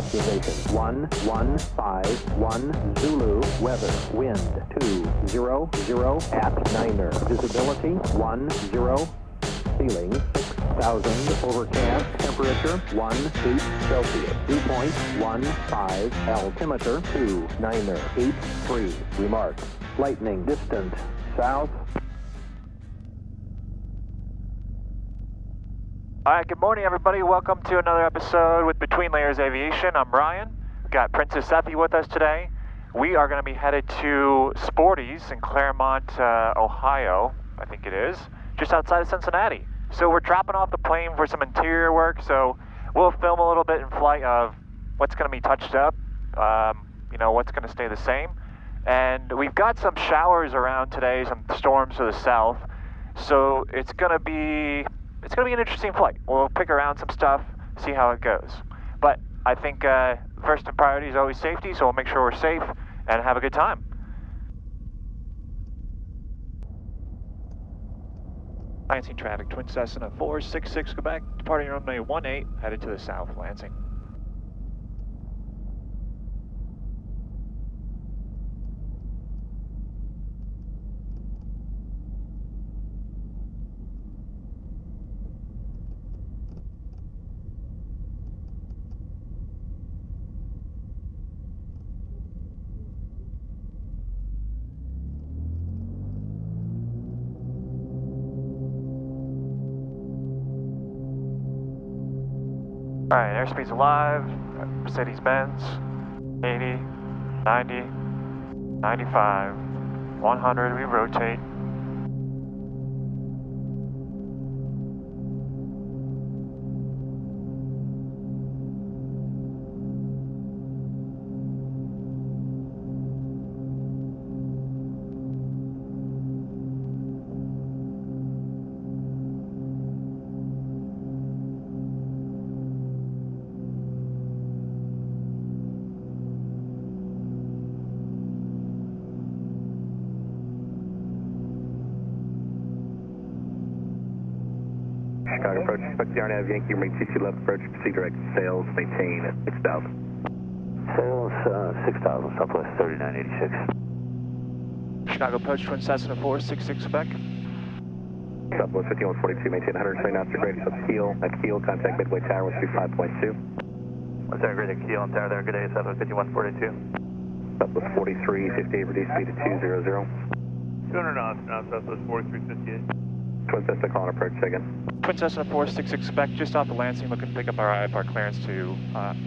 observation. 1151 Zulu, weather, wind 200 at Niner, visibility 10, ceiling 6,000, overcast, temperature 18 Celsius, dew point 15, altimeter 2983. Remarks, lightning distant south. All right, good morning, everybody. Welcome to another episode with Between Layers Aviation. I'm Ryan. We've got Princess Effie with us today. We are going to be headed to Sporty's in Claremont, Ohio, I think it is, just outside of Cincinnati. So we're dropping off the plane for some interior work, so we'll film a little bit in flight of what's going to be touched up, what's going to stay the same. And we've got some showers around today, some storms to the south, so it's going to be an interesting flight. We'll pick around some stuff, see how it goes. But I think first and priority is always safety, so we'll make sure we're safe and have a good time. Lansing traffic, Twin Cessna 466 Quebec, departing runway 18, headed to the south, Lansing. All right, airspeed's alive, Mercedes-Benz, 80, 90, 95, 100, we rotate. Chicago approach, expect the RNAV Yankee, rate CC left approach, proceed direct sales, maintain 6,000. Sales 6,000, Southwest 3986. Chicago approach, Twin Cessna 466 Quebec. Southwest 5142, maintain 120 knots to grade sub keel. At keel, contact midway tower 135.2. What's our grade at keel and tower there? Good day, Southwest 5142. Southwest 4358, reduce speed to 200. 200 knots, now Southwest 4358. Twin Cessna calling approach, again. Twin Cessna 466 Quebec, just off the Lansing, looking to pick up our IFR clearance to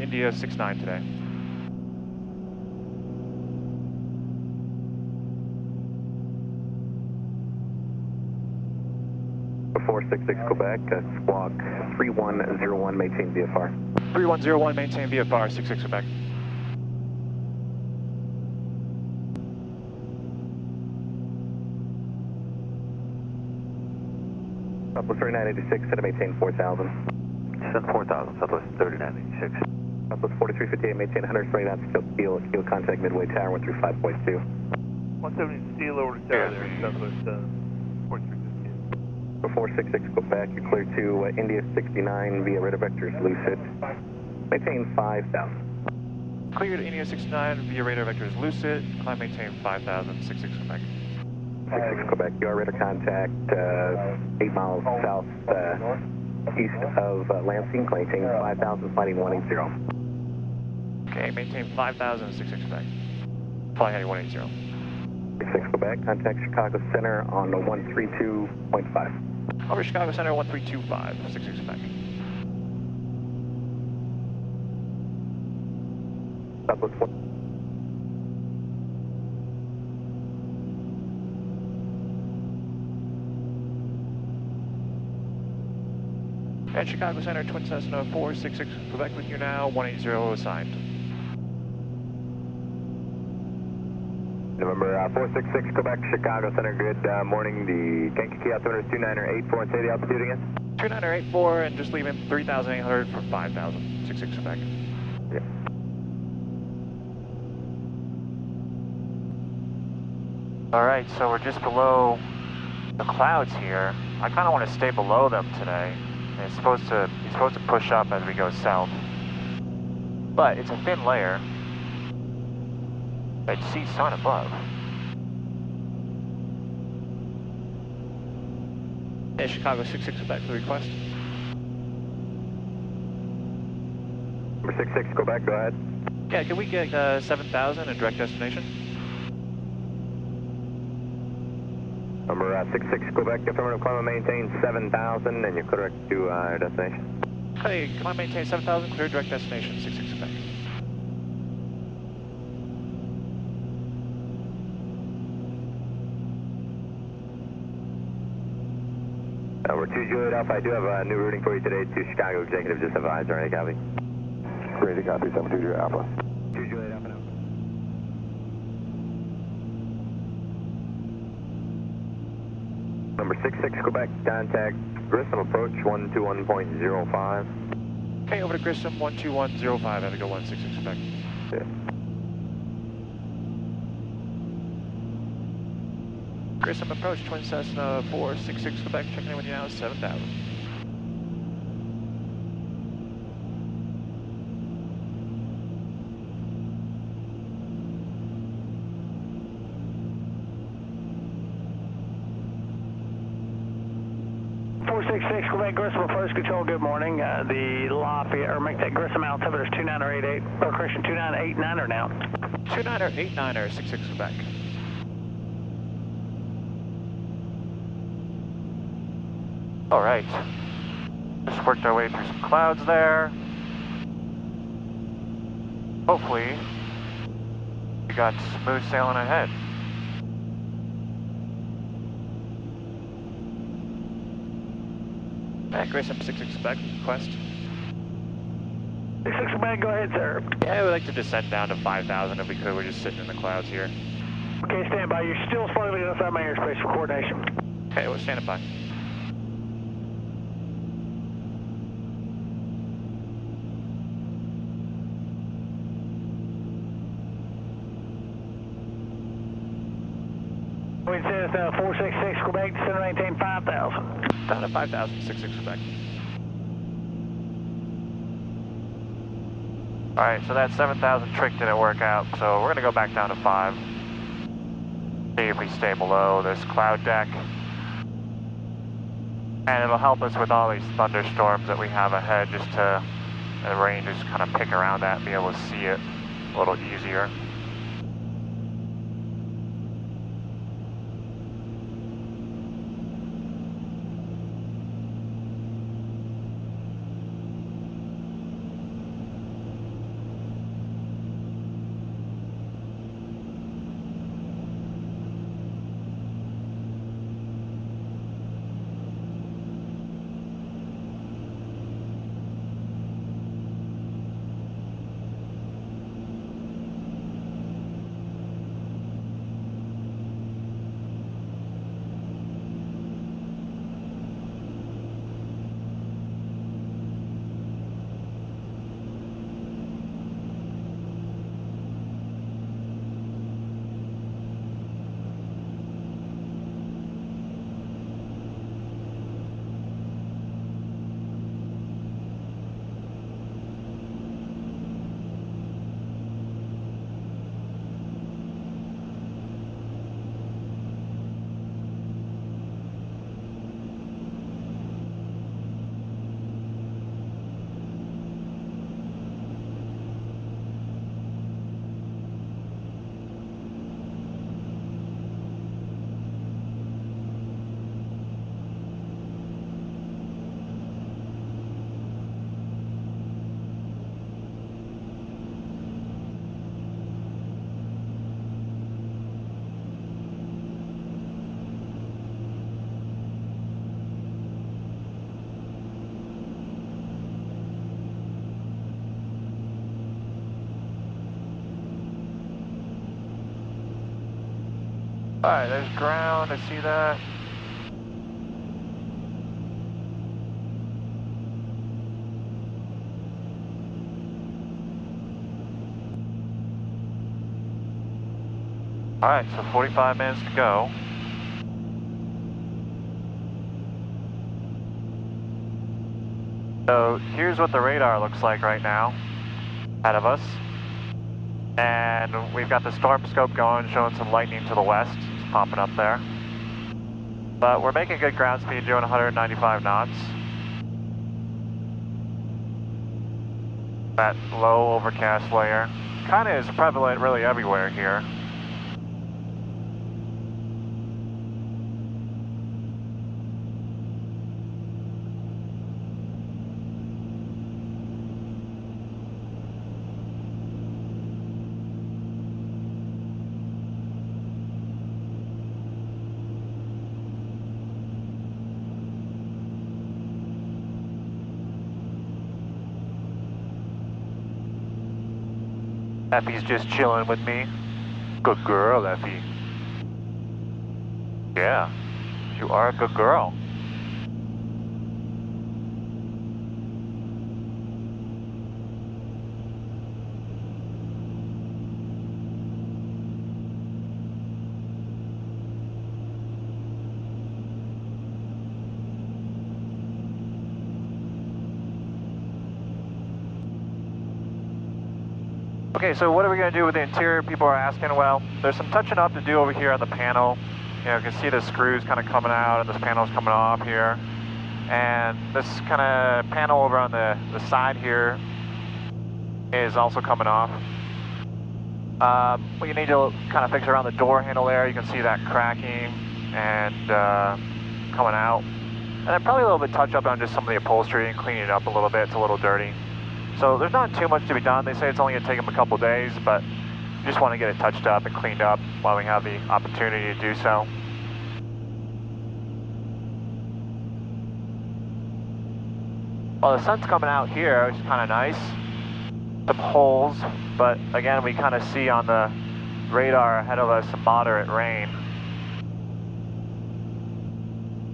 India 69 today. For 466 Quebec, squawk 3101, maintain VFR. 3101, maintain VFR 66 Quebec. Southwest 3986, set to maintain 4,000. Send 4,000, Southwest 3986. Southwest 4358, maintain 120 knots till keel. Keel, contact midway tower 135.2. 170 steel over to tower there, Southwest 4358. For 466 Quebec, you're clear to India 69 via radar vectors, lucid. Maintain 5,000. Cleared India 69 via radar vectors lucid, climb maintain 5,000, 66 Quebec. 66 Quebec, your radar contact 8 miles south east of Lansing, maintain 5,000, flighting 180. Okay, maintain 5,000, 66 Quebec. Flying heading 180. 66 Quebec, contact Chicago Center on the 132.5. Over Chicago Center 1325, 66 Quebec. Southwest 1. And Chicago Center, Twin Cessna 466 Quebec with you now, 180 assigned. November 466 Quebec, Chicago Center, good morning. The KIGQ altimeter is 2984, and say the altitude again? 2984 and just leaving 3,800 for 5,000, 66 Quebec. Yeah. All right, so we're just below the clouds here. I kind of want to stay below them today. And he's supposed to push up as we go south. but it's a thin layer. I'd see sun above. Yeah, Chicago 66 Quebec, the request. Number 66, Quebec, go ahead. Yeah, can we get 7,000 and direct destination? Number 66, Quebec, affirmative, climb and maintain 7,000, and you're correct to your destination. Okay, can I maintain 7,000, clear direct destination, 66 Quebec. We're 2 Juliet Alpha, I do have a new routing for you today to Chicago Executive, just advise, alright, copy. Ready to copy, 72 Juliet Alpha. 2 Juliet Alpha now. Number 66, Quebec, contact Grissom, approach 121.05. Okay, over to Grissom, 12105, have a go 166 Quebec. Yeah. Grissom approach, Twin Cessna 466 Quebec, checking in with you now, 7,000. Quebec, Grissom approach control, good morning. The Lafayette, or make that Grissom altimeter is 2988, or correction, 2989er now. 29er, 66 Quebec. All right. Just worked our way through some clouds there. Hopefully, we got smooth sailing ahead. Grissom 66 Quebec, request. 66 Quebec, go ahead, sir. Yeah, we'd like to descend down to 5,000 if we could. We're just sitting in the clouds here. Okay, stand by. You're still slightly outside my airspace for coordination. Okay, we're standing by. Wind says 466 Quebec, descend and maintain 5,000. Down to 5,000, 66 Quebec. All right, so that 7,000 trick didn't work out, so we're gonna go back down to 5. See if we stay below this cloud deck. And it'll help us with all these thunderstorms that we have ahead, just to, the rain, just kind of pick around that and be able to see it a little easier. All right, there's ground, I see that. All right, so 45 minutes to go. So here's what the radar looks like right now. ahead of us. And we've got the storm scope going, showing some lightning to the west. It's popping up there. But we're making good ground speed, doing 195 knots. That low overcast layer kind of is prevalent really everywhere here. Effie's just chilling with me. Good girl, Effie. Yeah, you are a good girl. Okay, so what are we going to do with the interior? People are asking. Well, there's some touching up to do over here on the panel. You know, you can see the screws kind of coming out and this panel's coming off here. And this kind of panel over on the side here is also coming off. We need to kind of fix around the door handle there. You can see that cracking and coming out. And then probably a little bit touch up on just some of the upholstery and clean it up a little bit. It's a little dirty. So there's not too much to be done. They say it's only going to take them a couple days, but we just want to get it touched up and cleaned up while we have the opportunity to do so. Well, the sun's coming out here, which is kind of nice. Some holes, but again, we kind of see on the radar ahead of us some moderate rain.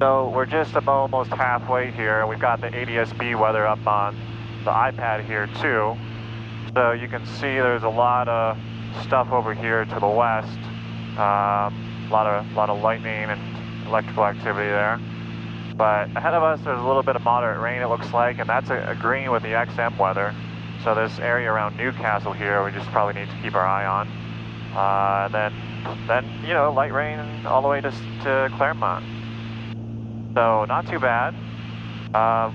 So we're just about almost halfway here. We've got the ADS-B weather up on the iPad here too. So you can see there's a lot of stuff over here to the west. A lot of lightning and electrical activity there. But ahead of us, there's a little bit of moderate rain, it looks like, and that's agreeing with the XM weather. So this area around Newcastle here, we just probably need to keep our eye on. Then you know, light rain all the way to Claremont. So not too bad.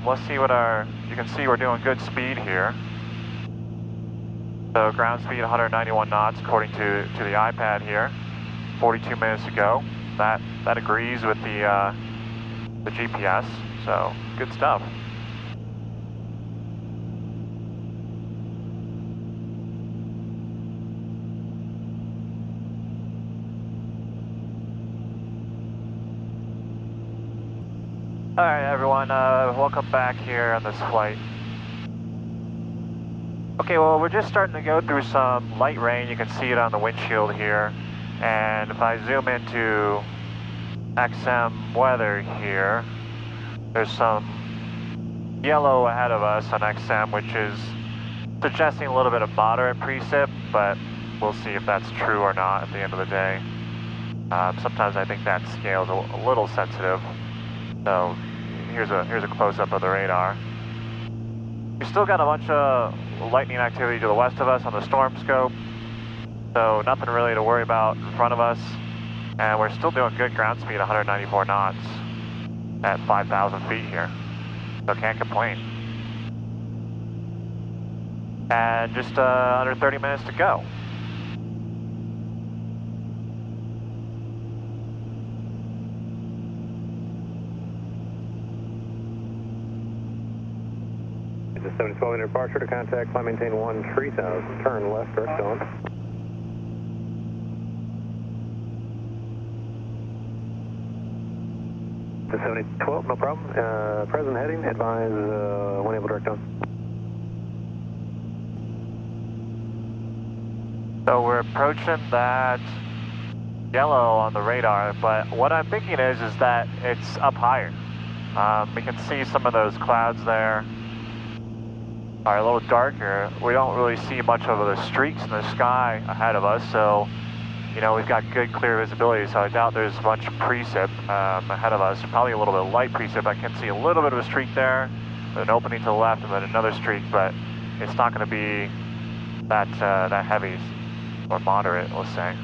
Let's see what you can see we're doing good speed here. So ground speed 191 knots according to the iPad here. 42 minutes to go. That agrees with the GPS, so good stuff. Alright everyone, welcome back here on this flight. Okay, well we're just starting to go through some light rain. You can see it on the windshield here. And if I zoom into XM weather here, there's some yellow ahead of us on XM, which is suggesting a little bit of moderate precip, but we'll see if that's true or not at the end of the day. Sometimes I think that scale is a little sensitive. So here's a close-up of the radar. We still got a bunch of lightning activity to the west of us on the storm scope, so nothing really to worry about in front of us. And we're still doing good ground speed, 194 knots at 5,000 feet here, so can't complain. And just under 30 minutes to go. It's a 712 departure to contact, climb maintain 13,000, turn left, direct on. The 7012, no problem. Present heading, advise 1 able direct on. So we're approaching that yellow on the radar, but what I'm thinking is that it's up higher. We can see some of those clouds there are a little darker. We don't really see much of the streaks in the sky ahead of us, so you know, we've got good clear visibility, so I doubt there's much precip ahead of us. Probably a little bit of light precip. I can see a little bit of a streak there, an opening to the left, and then another streak, but it's not going to be that heavy, or moderate, let's say.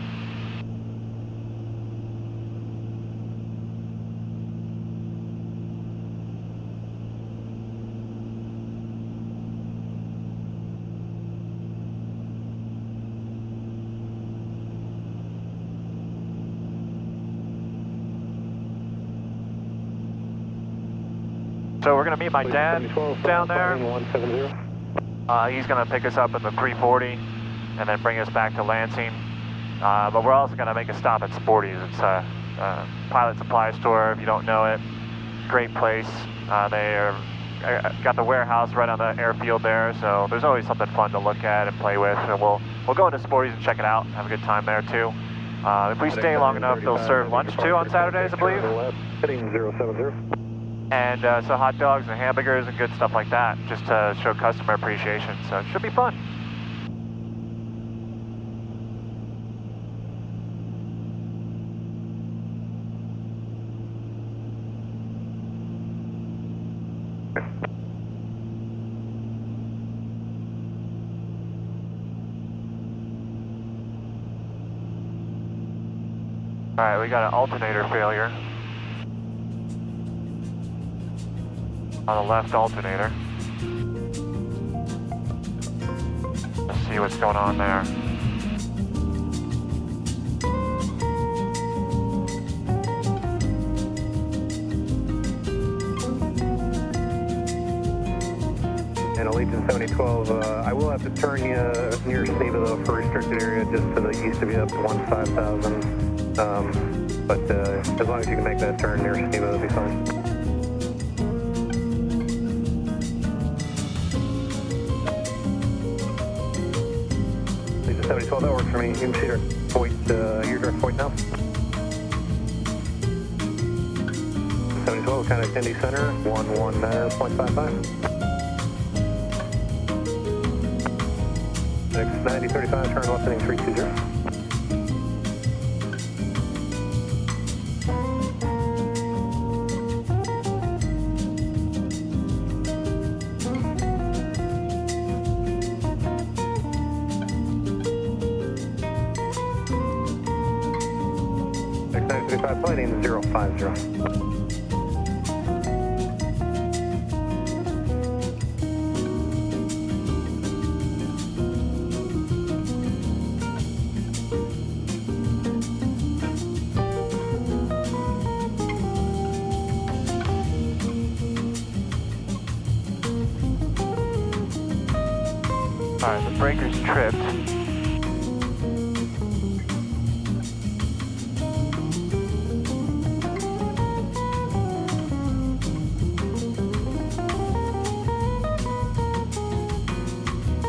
So we're going to meet my dad down there. He's going to pick us up in the 340 and then bring us back to Lansing. But we're also going to make a stop at Sporty's. It's a pilot supply store, if you don't know it. Great place. They are got the warehouse right on the airfield there, so there's always something fun to look at and play with. And we'll go into Sporty's and check it out. Have a good time there too. If we stay long enough, they'll serve lunch too on Saturdays, I believe. Heading 070. And so hot dogs and hamburgers and good stuff like that, just to show customer appreciation. So it should be fun. All right, we got an alternator failure on the left alternator. Let's see what's going on there. And Allegiant 7012, I will have to turn you near Sneva though for restricted area just to the east of you up to 15,000. But as long as you can make that turn near Sneva, that'll be fine. Allegiant 7012, that works for me. You can see your point, your direct point now. 7012, kind of Indy Center, 119.55. Next 9035, turn left heading 320. Next 935, planning 050. Alright, the breaker's tripped.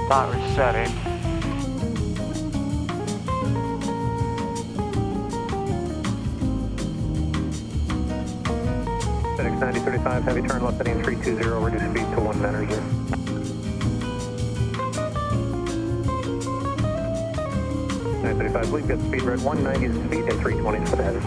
Not resetting. FedEx 9035, heavy turn left heading 320, reduce speed to 190. 935, I believe got the speed red 190 is the speed and 320 for the header.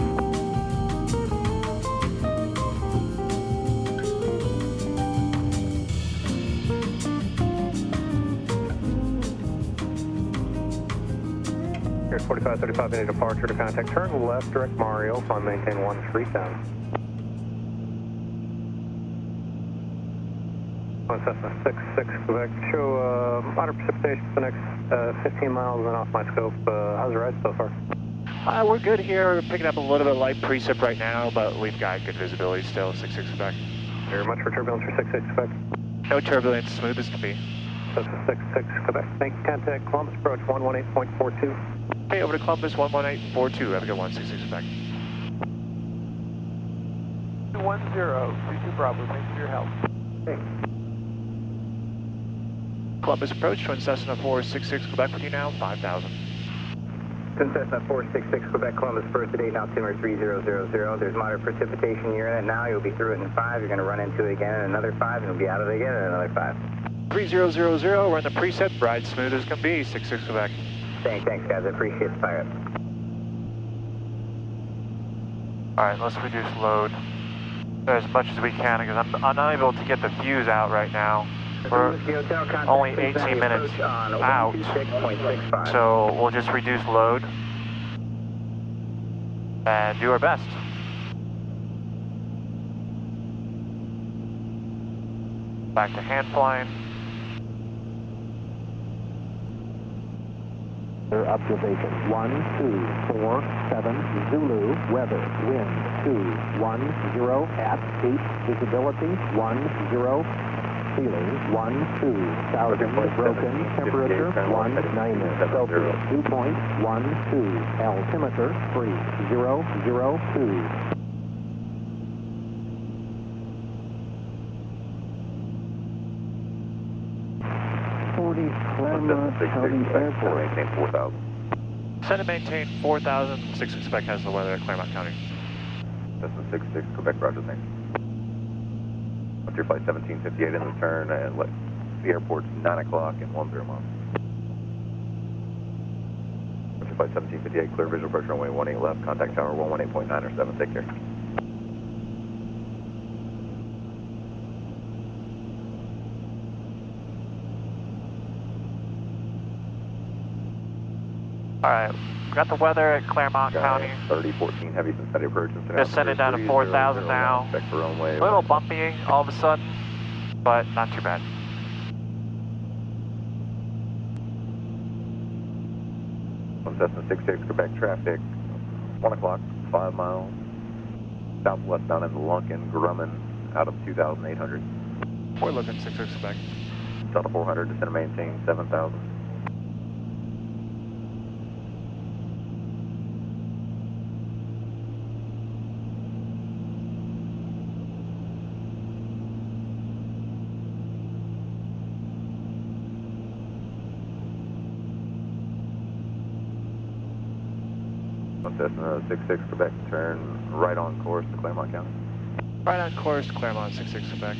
Here's 4535, any departure to contact turn left, direct Mario, on maintain 13,000. On Cessna 66, Quebec. Show moderate precipitation for the next 15 miles and off my scope. How's the ride so far? We're good here. We're picking up a little bit of light precip right now, but we've got good visibility still, 66 Quebec. Very much for turbulence for 66 Quebec. No turbulence, smooth as can be. Cessna 66 Quebec. Thank you. Contact Columbus, approach 118.42. Okay, over to Columbus, 11842. Have a good one, 66 Quebec. 210, 22 Bravo, thanks for your help. Okay. Columbus approach, Twin Cessna 466 Quebec with you now, 5,000. Twin Cessna 466 Quebec, Columbus, first at 8, altimeter 3000. There's moderate precipitation. You're in it now. You'll be through it in 5. You're going to run into it again in another 5, and you'll be out of it again in another 5. 3000, we're in the preset, ride smooth as can be, 66 Quebec. Thanks, guys. I appreciate the fire up. Alright, let's reduce load as much as we can because I'm unable to get the fuse out right now. We're only 18 minutes out, so we'll just reduce load and do our best. Back to hand flying. Observation 1247 Zulu, weather, wind 210 at 8, visibility 10, ceiling 12,000, broken, temperature 19, Celsius, dew point 12, altimeter 3002. Claremont County Airport. Maintain 4,000. Send and maintain 4,000. 66 Quebec has the weather at Claremont County. Cessna 66 Quebec, roger, thanks. Up to your flight 1758 in the turn and let the airport's 9 o'clock and 10 miles. Up to your flight 1758, clear visual approach runway 18 left, contact tower 118.9 or 7, take care. Alright, got the weather at Claremont County. 3014 heavy Cincinnati approach. Just send it down to 4,000 now. Check for runway. A little bumpy all of a sudden, but not too bad. Cessna 66 Quebec traffic, 1 o'clock, 5 miles, southwestbound into Lunkin, Grumman, out of 2,800. We're looking 66 Quebec. Delta 400, descend and maintain 7,000. Cessna 66 Quebec, turn right on course to Claremont County. Right on course, Claremont 66 Quebec.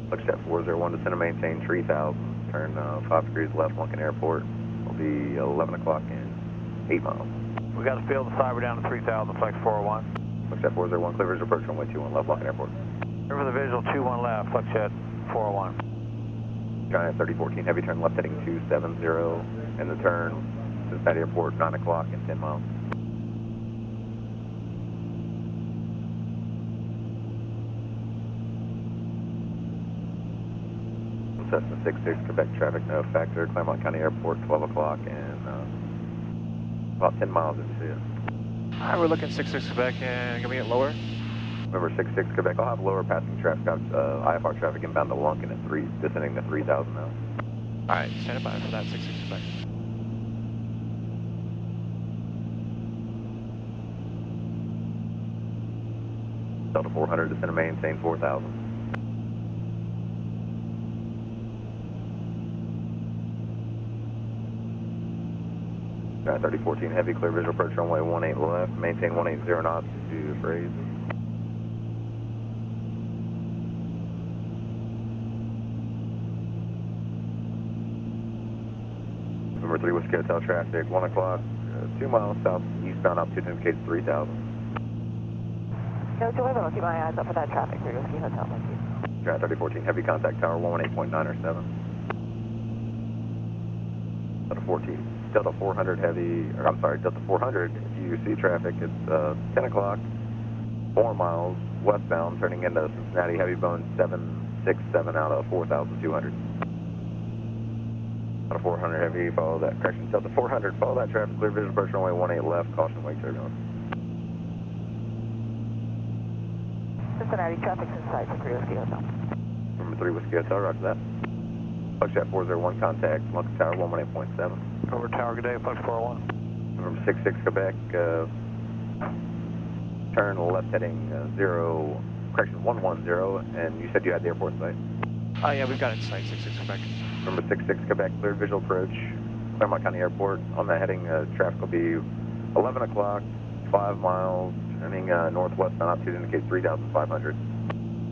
Luxjet 401, descend and maintain 3,000. Turn 5 degrees left, Lunkin Airport. Will be 11 o'clock and 8 miles. We got to field the cyber down to 3,000, flex 401. Luxjet 401, clear visual approach runway 21 left, Lunkin Airport. Over the visual 21 left, Luxjet 401. Giant 3014, heavy turn left heading 270. And the turn, Cincinnati Airport, 9 o'clock and 10 miles. Cessna 66 Quebec traffic, no factor. Claremont County Airport, 12 o'clock and about 10 miles into it. Alright, we're looking 66 Quebec and can we get lower? Remember 66 Quebec, I'll have lower passing traffic, IFR traffic inbound to Lunkin at 3, descending to 3,000 now. Alright, stand by for that 66 Quebec. Delta 400, descend and maintain 4,000. Giant 3014 heavy, clear visual approach runway 18 left, maintain 180 knots to phrase. Number 3 Whiskey Hotel traffic, 1 o'clock, 2 miles south eastbound, altitude indicates 3,000. No, Joy, but I'll keep my eyes up for that traffic through Whiskey Hotel, thank you. Giant 3014 heavy, contact tower 118.9 or 7. Delta 400 heavy, or I'm sorry, Delta 400, if you see traffic, it's 10 o'clock, 4 miles westbound, turning into Cincinnati, heavy bone 767 out of 4,200. Delta 400 heavy, follow that, correction, Delta 400, follow that traffic, clear visual approach runway 18 left, caution wake turbulence. Cincinnati traffic's inside for 3 Whiskey Hotel. Number 3 Whiskey Hotel, roger that. Luxjet 401, contact Lunkin Tower 118.7. Over tower, good day, flex 401. Number 66 Quebec, turn left heading 110, and you said you had the airport in sight? Oh yeah, we've got it in sight, 66 Quebec. Number 66 Quebec, cleared visual approach, Claremont County Airport. On that heading, traffic will be 11 o'clock, 5 miles, turning northwest, altitude indicates 3,500.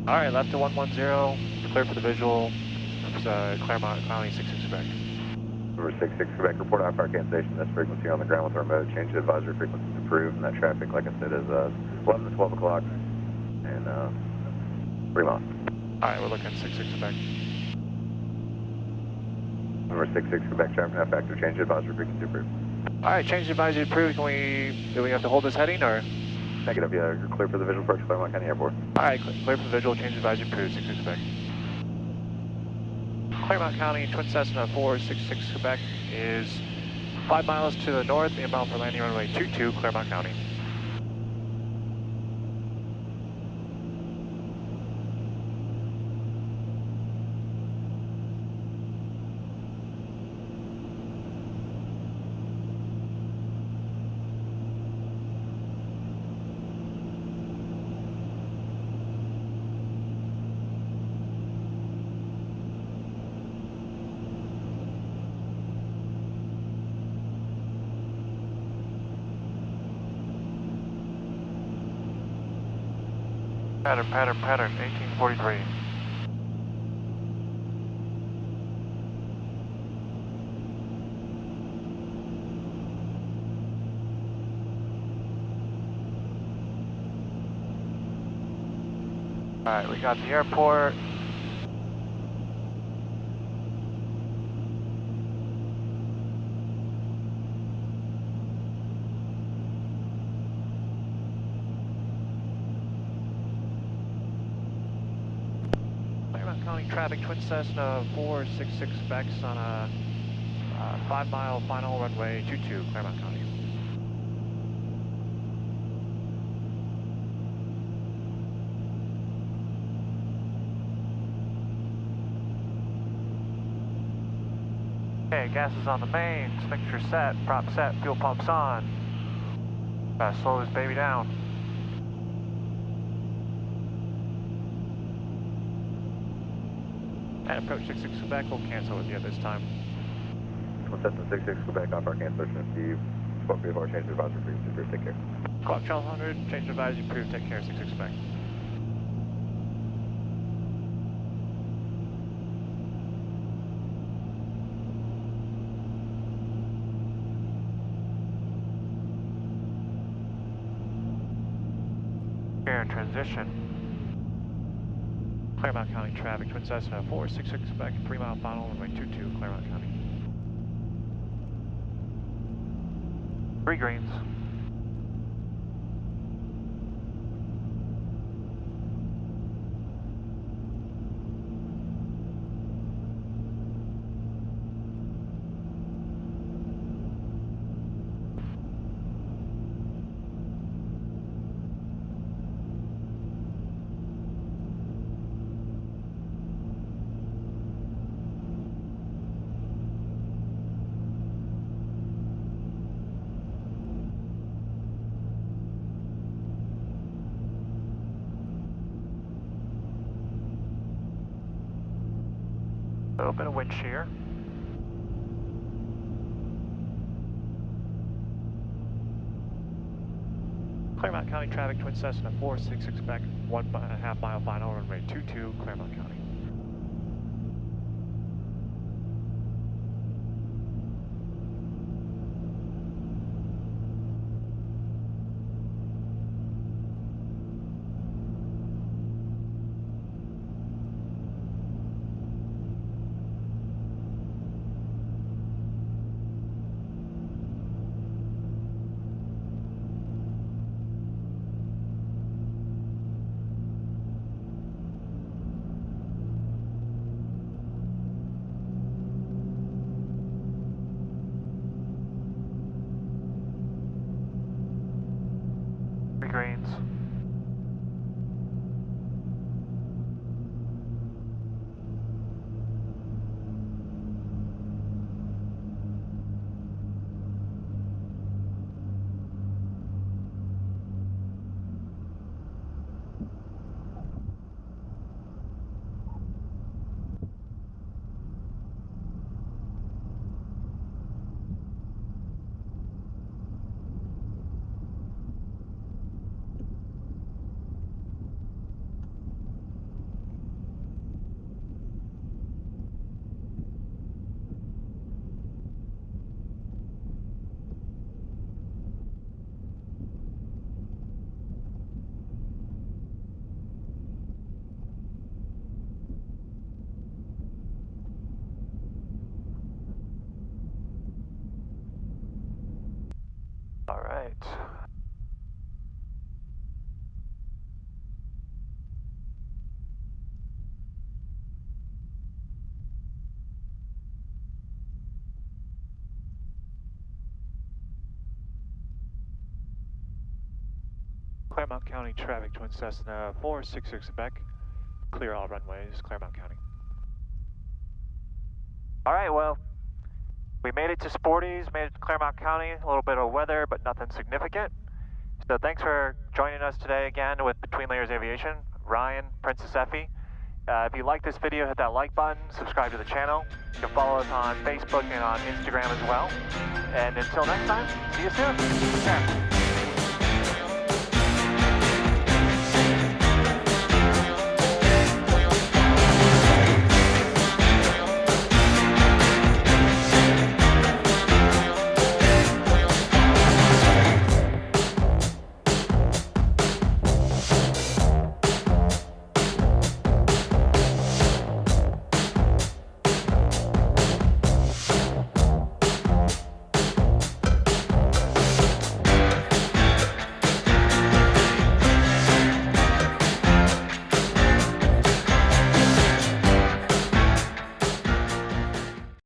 Alright, left to 110, clear for the visual, Claremont County 66 Quebec. Number 66 Quebec, report IFR cancellation, this frequency on the ground with our mode, change the advisory frequency to approved, and that traffic, like I said, is 11 to 12 o'clock, and 3 miles. Alright, we're looking 66 Quebec. Number 66 Quebec traffic, now factor change advisory frequency approved. All right, change advisory approved. Do we have to hold this heading or? Negative, yeah, you're clear for the visual approach to Claremont County Airport. All right, clear for visual, change advisory approved, 66 Quebec. Claremont County, Twin Cessna 466 Quebec is 5 miles to the north, inbound for landing runway 22, Claremont County. Pattern, 1843. All right, we got the airport. County traffic, Twin Cessna 466 Bex on a 5-mile final runway 22, Claremont County. Okay, gas is on the mains, mixture set, prop set, fuel pumps on. Gotta slow this baby down. And approach 66 Quebec, we'll cancel with you this time. Twin Cessna 66 Quebec, off our cancellation, Steve. Spoke before, change advisory frequency approved, take care. Clock 1200, change advisory approved, take care, 66 Quebec. Air in transition. Claremont County traffic, Twin Cessna 466 Quebec, 3-mile final, runway 22, Claremont County. 3 greens. A little bit of wind shear. Claremont County traffic, Twin Cessna 466 Quebec, 1.5 mile final, runway 22, Claremont County. Greens. Claremont County traffic, Twin Cessna 466 Quebec. Clear all runways, Claremont County. All right, well, we made it to Sporty's, made it to Claremont County. A little bit of weather, but nothing significant. So thanks for joining us today again with Between Layers Aviation. Ryan, Princess Effie. If you like this video, hit that like button, subscribe to the channel. You can follow us on Facebook and on Instagram as well. And until next time, see you soon. Take care.